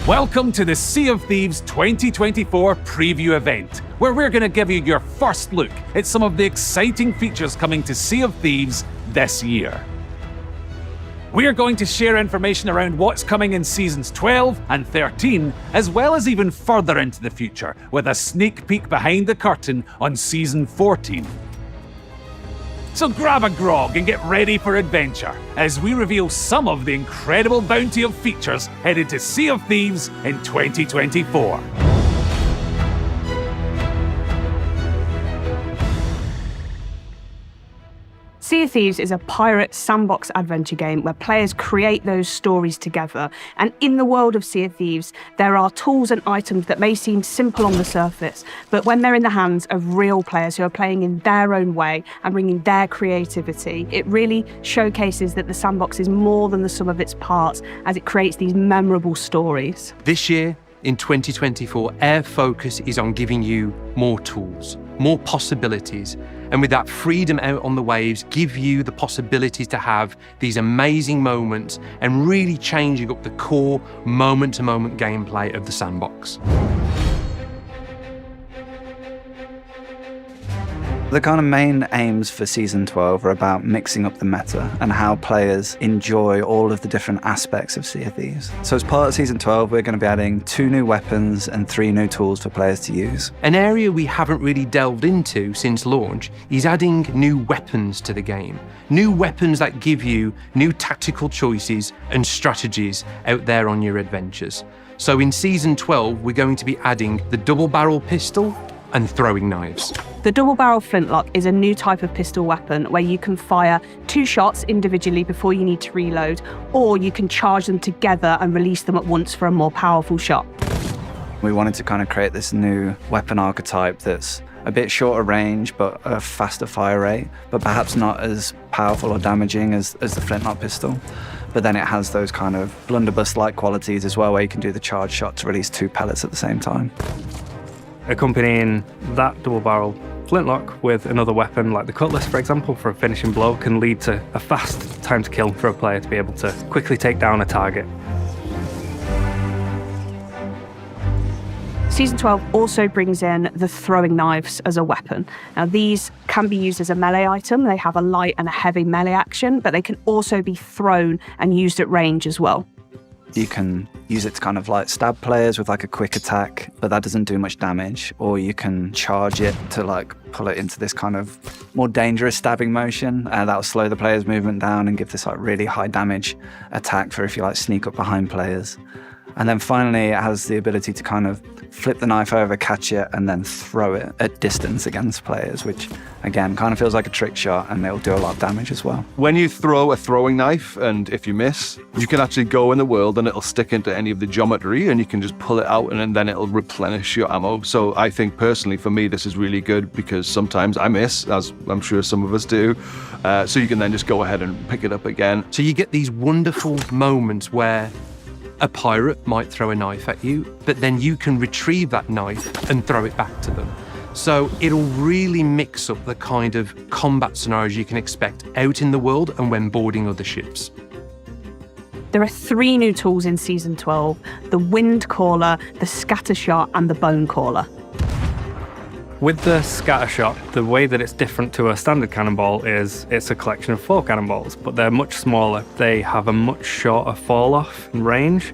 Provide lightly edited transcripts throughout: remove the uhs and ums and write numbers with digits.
Welcome to the Sea of Thieves 2024 preview event, where we're going to give you your first look at some of the exciting features coming to Sea of Thieves this year. We're going to share information around what's coming in Seasons 12 and 13, as well as even further into the future, with a sneak peek behind the curtain on Season 14. So grab a grog and get ready for adventure, as we reveal some of the incredible bounty of features headed to Sea of Thieves in 2024. Sea of Thieves is a pirate sandbox adventure game where players create those stories together. And in the world of Sea of Thieves, there are tools and items that may seem simple on the surface, but when they're in the hands of real players who are playing in their own way and bringing their creativity, it really showcases that the sandbox is more than the sum of its parts, as it creates these memorable stories. This year, in 2024, our focus is on giving you more tools, more possibilities, and with that freedom out on the waves, give you the possibilities to have these amazing moments and really changing up the core moment-to-moment gameplay of the sandbox. The kind of main aims for Season 12 are about mixing up the meta and how players enjoy all of the different aspects of Sea of Thieves. So as part of Season 12, we're going to be adding 2 new weapons and 3 new tools for players to use. An area we haven't really delved into since launch is adding new weapons to the game. New weapons that give you new tactical choices and strategies out there on your adventures. So in Season 12, we're going to be adding the double-barrel pistol and throwing knives. The double-barrel flintlock is a new type of pistol weapon where you can fire 2 shots individually before you need to reload, or you can charge them together and release them at once for a more powerful shot. We wanted to kind of create this new weapon archetype that's a bit shorter range, but a faster fire rate, but perhaps not as powerful or damaging as the flintlock pistol. But then it has those kind of blunderbuss-like qualities as well, where you can do the charge shot to release 2 pellets at the same time. Accompanying that double-barrel flintlock with another weapon like the cutlass, for example, for a finishing blow, can lead to a fast time to kill for a player to be able to quickly take down a target. Season 12 also brings in the throwing knives as a weapon. Now, these can be used as a melee item. They have a light and a heavy melee action, but they can also be thrown and used at range as well. You can use it to kind of like stab players with like a quick attack, but that doesn't do much damage. Or you can charge it to like pull it into this kind of more dangerous stabbing motion. That'll slow the player's movement down and give this like really high damage attack for if you like sneak up behind players. And then finally, it has the ability to kind of flip the knife over, catch it, and then throw it at distance against players, which, again, kind of feels like a trick shot, and it'll do a lot of damage as well. When you throw a throwing knife, and if you miss, you can actually go in the world and it'll stick into any of the geometry, and you can just pull it out, and then it'll replenish your ammo. So I think, personally, for me, this is really good, because sometimes I miss, as I'm sure some of us do, so you can then just go ahead and pick it up again. So you get these wonderful moments where a pirate might throw a knife at you, but then you can retrieve that knife and throw it back to them. So it'll really mix up the kind of combat scenarios you can expect out in the world and when boarding other ships. There are 3 new tools in Season 12, the Wind Caller, the Scatter Shot, and the Bone Caller. With the scatter shot, the way that it's different to a standard cannonball is it's a collection of 4 cannonballs, but they're much smaller. They have a much shorter fall-off range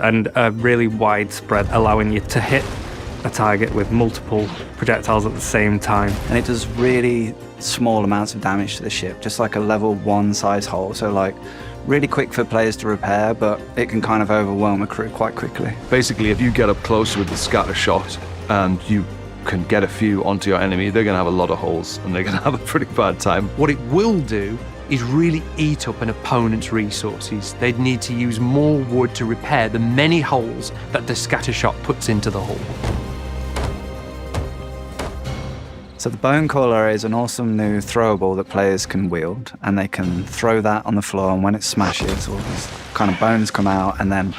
and a really wide spread, allowing you to hit a target with multiple projectiles at the same time. And it does really small amounts of damage to the ship, just like a level 1 size hole. So like really quick for players to repair, but it can kind of overwhelm a crew quite quickly. Basically, if you get up close with the scatter shot and you can get a few onto your enemy, they're going to have a lot of holes and they're going to have a pretty bad time. What it will do is really eat up an opponent's resources. They'd need to use more wood to repair the many holes that the scatter shot puts into the hull. So the Bone Caller is an awesome new throwable that players can wield, and they can throw that on the floor, and when it smashes, all these kind of bones come out, and then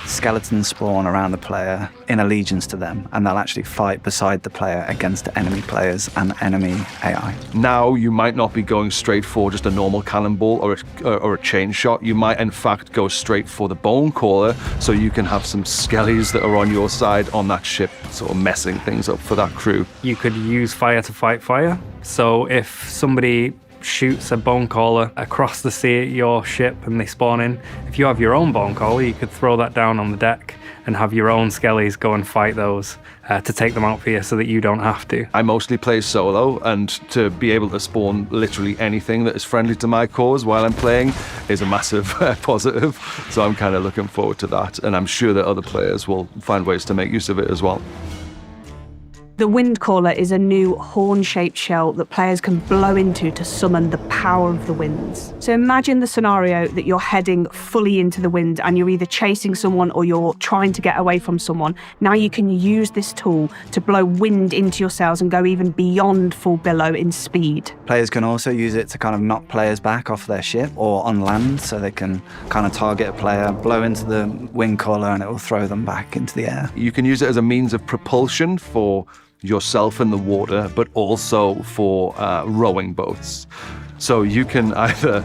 skeletons spawn around the player in allegiance to them, and they'll actually fight beside the player against enemy players and enemy AI. Now you might not be going straight for just a normal cannonball or a chain shot. You might in fact go straight for the bone caller, so you can have some skellies that are on your side on that ship, sort of messing things up for that crew. You could use fire to fight fire. So if somebody shoots a bone caller across the sea at your ship and they spawn in, if you have your own bone caller, you could throw that down on the deck and have your own skellies go and fight those to take them out for you so that you don't have to. I mostly play solo, and to be able to spawn literally anything that is friendly to my cause while I'm playing is a massive positive. So I'm kind of looking forward to that, and I'm sure that other players will find ways to make use of it as well. The wind caller is a new horn-shaped shell that players can blow into to summon the power of the winds. So imagine the scenario that you're heading fully into the wind and you're either chasing someone or you're trying to get away from someone. Now you can use this tool to blow wind into your sails and go even beyond full billow in speed. Players can also use it to kind of knock players back off their ship or on land, so they can kind of target a player, blow into the wind caller, and it will throw them back into the air. You can use it as a means of propulsion for yourself in the water, but also for rowing boats. So you can either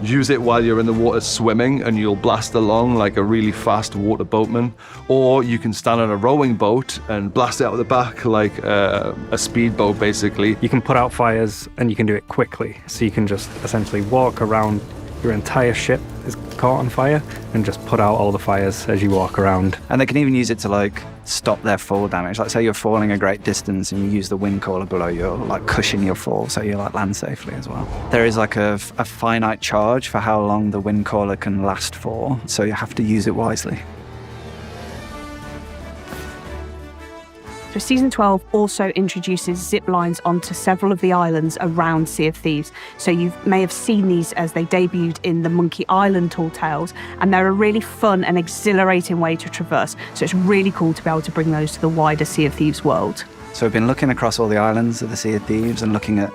use it while you're in the water swimming and you'll blast along like a really fast water boatman, or you can stand on a rowing boat and blast it out the back like a speedboat, basically. You can put out fires and you can do it quickly. So you can just essentially walk around, your entire ship is caught on fire, and just put out all the fires as you walk around. And they can even use it to like stop their fall damage. Like say you're falling a great distance and you use the wind caller below you, like cushion your fall so you like land safely as well. There is like a finite charge for how long the wind caller can last for, so you have to use it wisely. So Season 12 also introduces zip lines onto several of the islands around Sea of Thieves. So you may have seen these as they debuted in the Monkey Island Tall Tales, and they're a really fun and exhilarating way to traverse. So it's really cool to be able to bring those to the wider Sea of Thieves world. So we've been looking across all the islands of the Sea of Thieves and looking at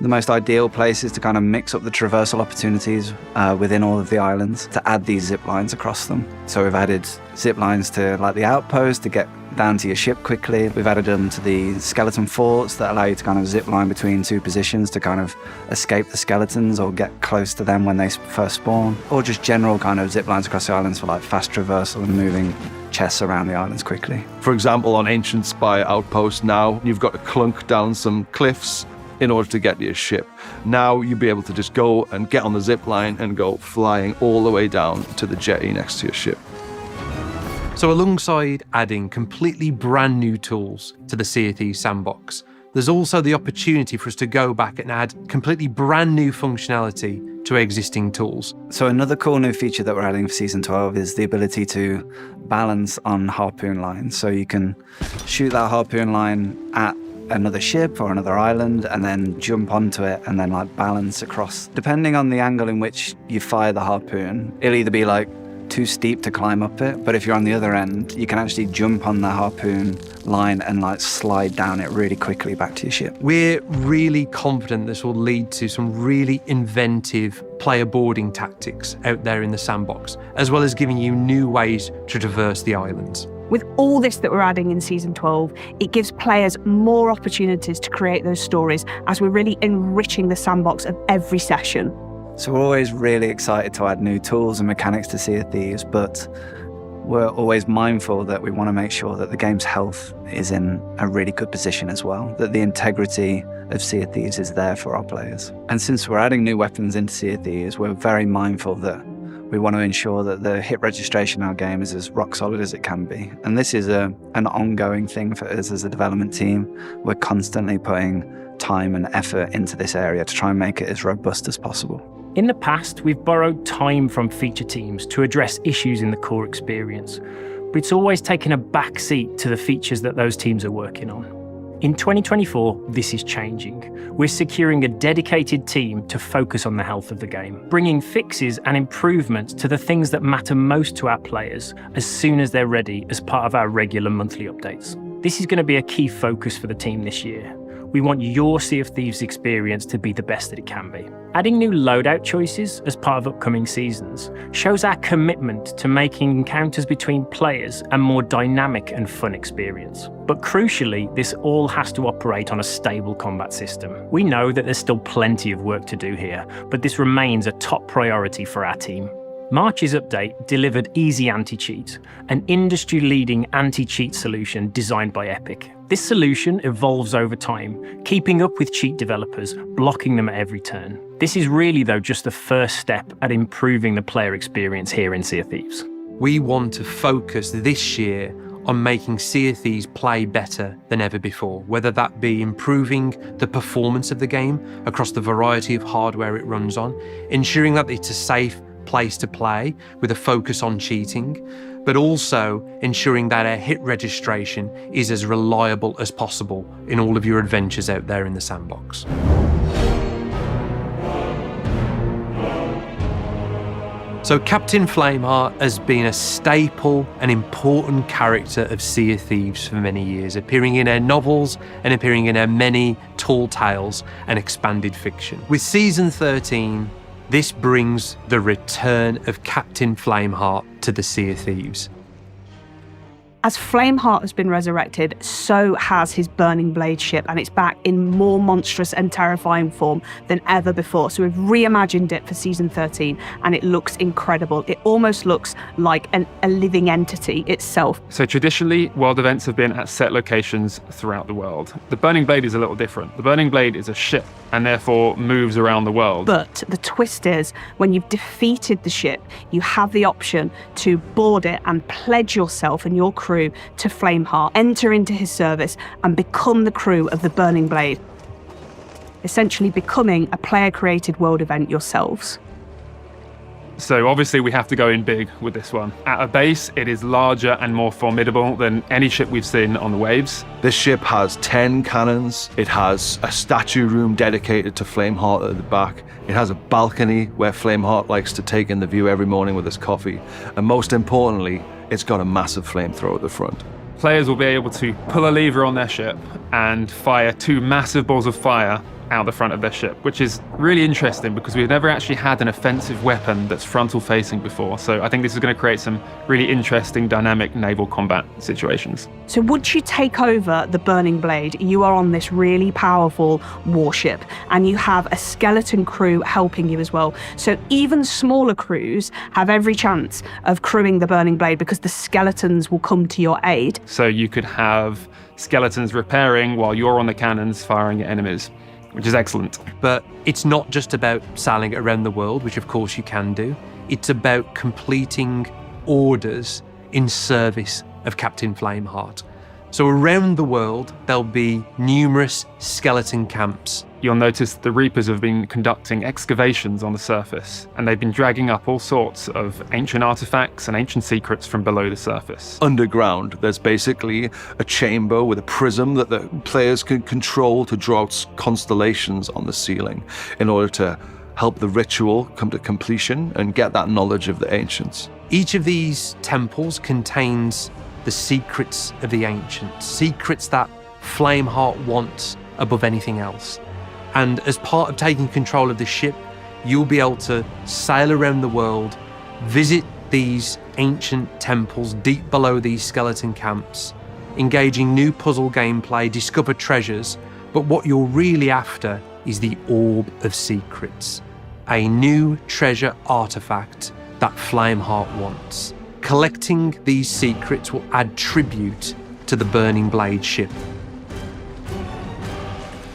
the most ideal places to kind of mix up the traversal opportunities within all of the islands to add these zip lines across them. So we've added zip lines to like the outpost to get down to your ship quickly. We've added them to the skeleton forts that allow you to kind of zip line between two positions to kind of escape the skeletons or get close to them when they first spawn, or just general kind of zip lines across the islands for like fast traversal and moving chests around the islands quickly. For example, on Ancient Spy Outpost now, you've got to clunk down some cliffs in order to get to your ship. Now you'll be able to just go and get on the zip line and go flying all the way down to the jetty next to your ship. So alongside adding completely brand new tools to the Sea of Thieves sandbox, there's also the opportunity for us to go back and add completely brand new functionality to existing tools. So another cool new feature that we're adding for Season 12 is the ability to balance on harpoon lines. So you can shoot that harpoon line at another ship or another island and then jump onto it and then like balance across. Depending on the angle in which you fire the harpoon, it'll either be like too steep to climb up it, but if you're on the other end, you can actually jump on the harpoon line and like slide down it really quickly back to your ship. We're really confident this will lead to some really inventive player boarding tactics out there in the sandbox, as well as giving you new ways to traverse the islands. With all this that we're adding in Season 12, it gives players more opportunities to create those stories as we're really enriching the sandbox of every session. So we're always really excited to add new tools and mechanics to Sea of Thieves, but we're always mindful that we want to make sure that the game's health is in a really good position as well, that the integrity of Sea of Thieves is there for our players. And since we're adding new weapons into Sea of Thieves, we're very mindful that we want to ensure that the hit registration in our game is as rock solid as it can be. And this is an ongoing thing for us as a development team. We're constantly putting time and effort into this area to try and make it as robust as possible. In the past, we've borrowed time from feature teams to address issues in the core experience, but it's always taken a back seat to the features that those teams are working on. In 2024, this is changing. We're securing a dedicated team to focus on the health of the game, bringing fixes and improvements to the things that matter most to our players as soon as they're ready as part of our regular monthly updates. This is going to be a key focus for the team this year. We want your Sea of Thieves experience to be the best that it can be. Adding new loadout choices as part of upcoming seasons shows our commitment to making encounters between players a more dynamic and fun experience. But crucially, this all has to operate on a stable combat system. We know that there's still plenty of work to do here, but this remains a top priority for our team. March's update delivered Easy Anti-Cheat, an industry-leading anti-cheat solution designed by Epic. This solution evolves over time, keeping up with cheat developers, blocking them at every turn. This is really, though, just the first step at improving the player experience here in Sea of Thieves. We want to focus this year on making Sea of Thieves play better than ever before, whether that be improving the performance of the game across the variety of hardware it runs on, ensuring that it's a safe place to play with a focus on cheating, but also ensuring that our hit registration is as reliable as possible in all of your adventures out there in the sandbox. So Captain Flameheart has been a staple and important character of Sea of Thieves for many years, appearing in our novels and appearing in our many tall tales and expanded fiction. With Season 13, this brings the return of Captain Flameheart to the Sea of Thieves. As Flameheart has been resurrected, so has his Burning Blade ship, and it's back in more monstrous and terrifying form than ever before. So we've reimagined it for Season 13, and it looks incredible. It almost looks like a living entity itself. So traditionally, world events have been at set locations throughout the world. The Burning Blade is a little different. The Burning Blade is a ship, and therefore moves around the world. But the twist is, when you've defeated the ship, you have the option to board it and pledge yourself and your crew to Flameheart, enter into his service and become the crew of the Burning Blade, essentially becoming a player-created world event yourselves. So obviously we have to go in big with this one. At a base, it is larger and more formidable than any ship we've seen on the waves. This ship has 10 cannons. It has a statue room dedicated to Flameheart at the back. It has a balcony where Flameheart likes to take in the view every morning with his coffee. And most importantly, it's got a massive flamethrower at the front. Players will be able to pull a lever on their ship and fire 2 massive balls of fire out the front of their ship, which is really interesting because we've never actually had an offensive weapon that's frontal facing before. So I think this is going to create some really interesting dynamic naval combat situations. So once you take over the Burning Blade, you are on this really powerful warship, and you have a skeleton crew helping you as well. So even smaller crews have every chance of crewing the Burning Blade because the skeletons will come to your aid. So you could have skeletons repairing while you're on the cannons firing at enemies, which is excellent. But it's not just about sailing around the world, which of course you can do. It's about completing orders in service of Captain Flameheart. So around the world, there'll be numerous skeleton camps. You'll notice the Reapers have been conducting excavations on the surface, and they've been dragging up all sorts of ancient artifacts and ancient secrets from below the surface. Underground, there's basically a chamber with a prism that the players can control to draw out constellations on the ceiling in order to help the ritual come to completion and get that knowledge of the ancients. Each of these temples contains the secrets of the ancients, secrets that Flameheart wants above anything else. And as part of taking control of the ship, you'll be able to sail around the world, visit these ancient temples deep below these skeleton camps, engaging new puzzle gameplay, discover treasures, but what you're really after is the Orb of Secrets, a new treasure artifact that Flameheart wants. Collecting these secrets will add tribute to the Burning Blade ship.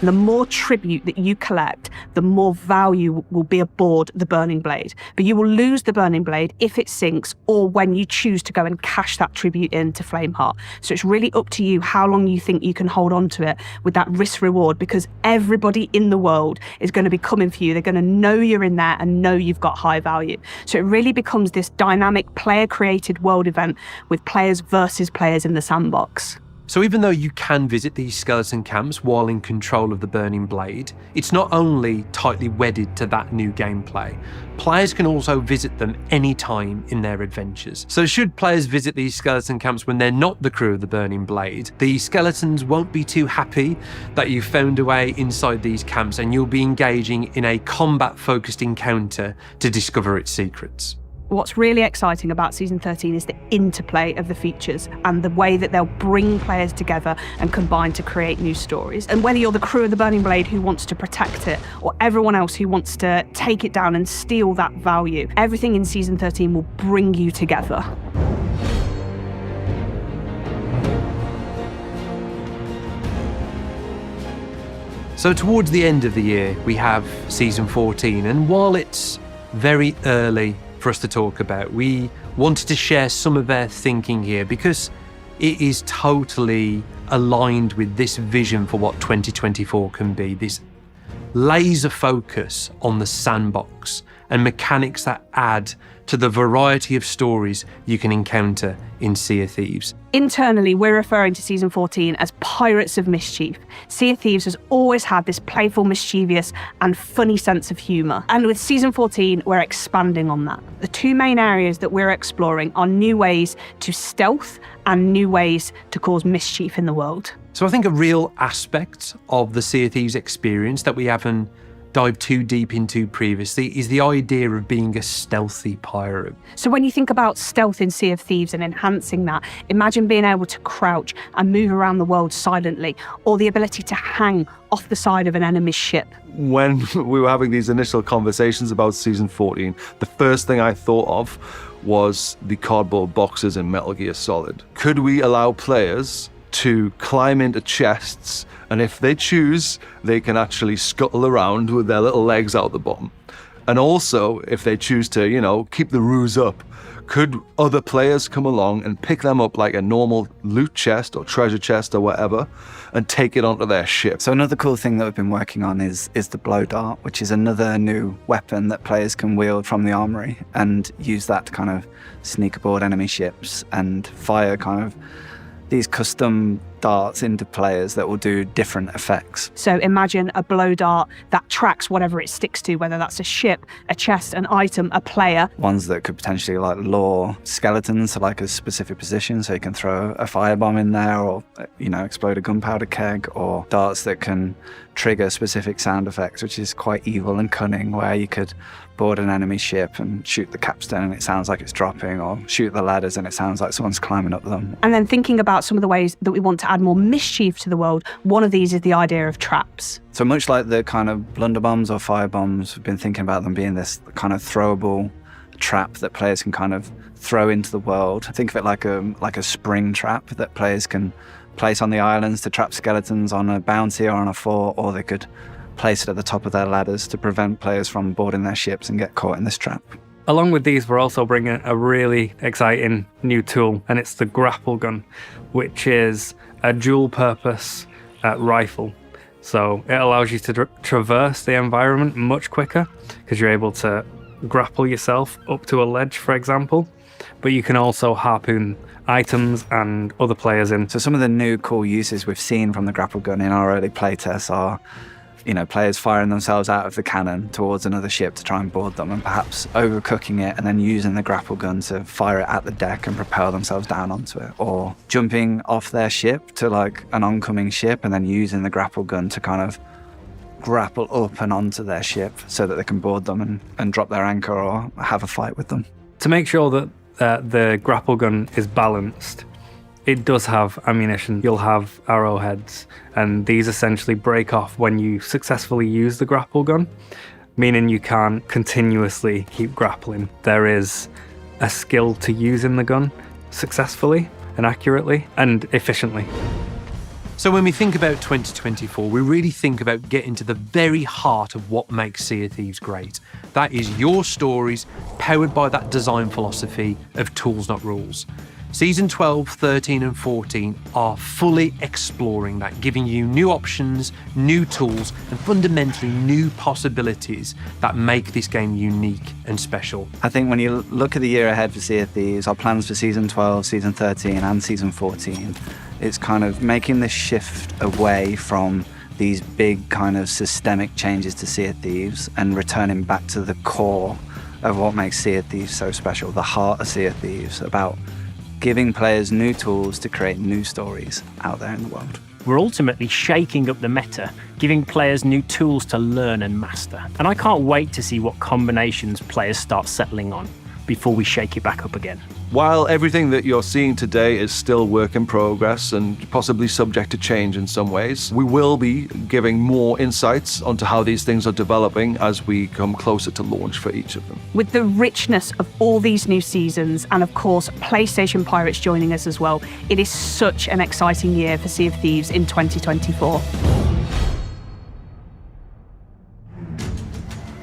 The more tribute that you collect, the more value will be aboard the Burning Blade. But you will lose the Burning Blade if it sinks or when you choose to go and cash that tribute in to Flameheart. So it's really up to you how long you think you can hold on to it with that risk reward, because everybody in the world is going to be coming for you. They're going to know you're in there and know you've got high value. So it really becomes this dynamic player-created world event with players versus players in the sandbox. So even though you can visit these skeleton camps while in control of the Burning Blade, it's not only tightly wedded to that new gameplay, players can also visit them anytime in their adventures. So should players visit these skeleton camps when they're not the crew of the Burning Blade, the skeletons won't be too happy that you've found a way inside these camps, and you'll be engaging in a combat-focused encounter to discover its secrets. What's really exciting about Season 13 is the interplay of the features and the way that they'll bring players together and combine to create new stories. And whether you're the crew of the Burning Blade who wants to protect it, or everyone else who wants to take it down and steal that value, everything in Season 13 will bring you together. So towards the end of the year, we have Season 14, and while it's very early for us to talk about, we wanted to share some of our thinking here because it is totally aligned with this vision for what 2024 can be, this laser focus on the sandbox and mechanics that add to the variety of stories you can encounter in Sea of Thieves. Internally, we're referring to Season 14 as Pirates of Mischief. Sea of Thieves has always had this playful, mischievous, and funny sense of humour. And with Season 14, we're expanding on that. The two main areas that we're exploring are new ways to stealth and new ways to cause mischief in the world. So I think a real aspect of the Sea of Thieves experience that we haven't dived too deep into previously is the idea of being a stealthy pirate. So when you think about stealth in Sea of Thieves and enhancing that, imagine being able to crouch and move around the world silently, or the ability to hang off the side of an enemy's ship. When we were having these initial conversations about Season 14, the first thing I thought of was the cardboard boxes in Metal Gear Solid. Could we allow players to climb into chests, and if they choose, they can actually scuttle around with their little legs out the bottom? And also, if they choose to, keep the ruse up, could other players come along and pick them up like a normal loot chest or treasure chest or whatever and take it onto their ship? So another cool thing that we've been working on is the blow dart, which is another new weapon that players can wield from the armory and use that to kind of sneak aboard enemy ships and fire kind of these custom darts into players that will do different effects. So imagine a blow dart that tracks whatever it sticks to, whether that's a ship, a chest, an item, a player. Ones that could potentially lure skeletons to a specific position, so you can throw a firebomb in there, or explode a gunpowder keg, or darts that can trigger specific sound effects, which is quite evil and cunning, where you could board an enemy ship and shoot the capstan and it sounds like it's dropping, or shoot the ladders and it sounds like someone's climbing up them. And then thinking about some of the ways that we want to add more mischief to the world, one of these is the idea of traps. So much like the kind of blunderbombs or firebombs, we've been thinking about them being this kind of throwable trap that players can kind of throw into the world. Think of it like a spring trap that players can place on the islands to trap skeletons on a bounty or on a fort, or they could place it at the top of their ladders to prevent players from boarding their ships and get caught in this trap. Along with these, we're also bringing a really exciting new tool, and it's the grapple gun, which is a dual-purpose rifle. So it allows you to traverse the environment much quicker because you're able to grapple yourself up to a ledge, for example, but you can also harpoon items and other players in. So some of the new cool uses we've seen from the grapple gun in our early playtests are players firing themselves out of the cannon towards another ship to try and board them, and perhaps overcooking it and then using the grapple gun to fire it at the deck and propel themselves down onto it, or jumping off their ship to an oncoming ship and then using the grapple gun to kind of grapple up and onto their ship so that they can board them and drop their anchor or have a fight with them. To make sure that the grapple gun is balanced, it does have ammunition. You'll have arrowheads, and these essentially break off when you successfully use the grapple gun, meaning you can't continuously keep grappling. There is a skill to using the gun successfully and accurately and efficiently. So when we think about 2024, we really think about getting to the very heart of what makes Sea of Thieves great. That is your stories, powered by that design philosophy of tools, not rules. Season 12, 13 and 14 are fully exploring that, giving you new options, new tools, and fundamentally new possibilities that make this game unique and special. I think when you look at the year ahead for Sea of Thieves, our plans for Season 12, Season 13 and Season 14, It's kind of making this shift away from these big kind of systemic changes to Sea of Thieves and returning back to the core of what makes Sea of Thieves so special, the heart of Sea of Thieves, about giving players new tools to create new stories out there in the world. We're ultimately shaking up the meta, giving players new tools to learn and master. And I can't wait to see what combinations players start settling on before we shake it back up again. While everything that you're seeing today is still work in progress and possibly subject to change in some ways, we will be giving more insights onto how these things are developing as we come closer to launch for each of them. With the richness of all these new seasons, and of course PlayStation Pirates joining us as well, it is such an exciting year for Sea of Thieves in 2024.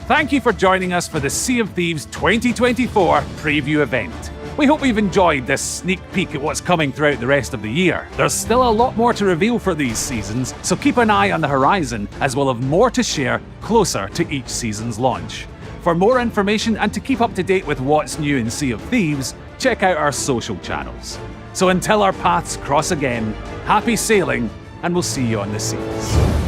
Thank you for joining us for the Sea of Thieves 2024 preview event. We hope you've enjoyed this sneak peek at what's coming throughout the rest of the year. There's still a lot more to reveal for these seasons, so keep an eye on the horizon as we'll have more to share closer to each season's launch. For more information and to keep up to date with what's new in Sea of Thieves, check out our social channels. So until our paths cross again, happy sailing, and we'll see you on the seas.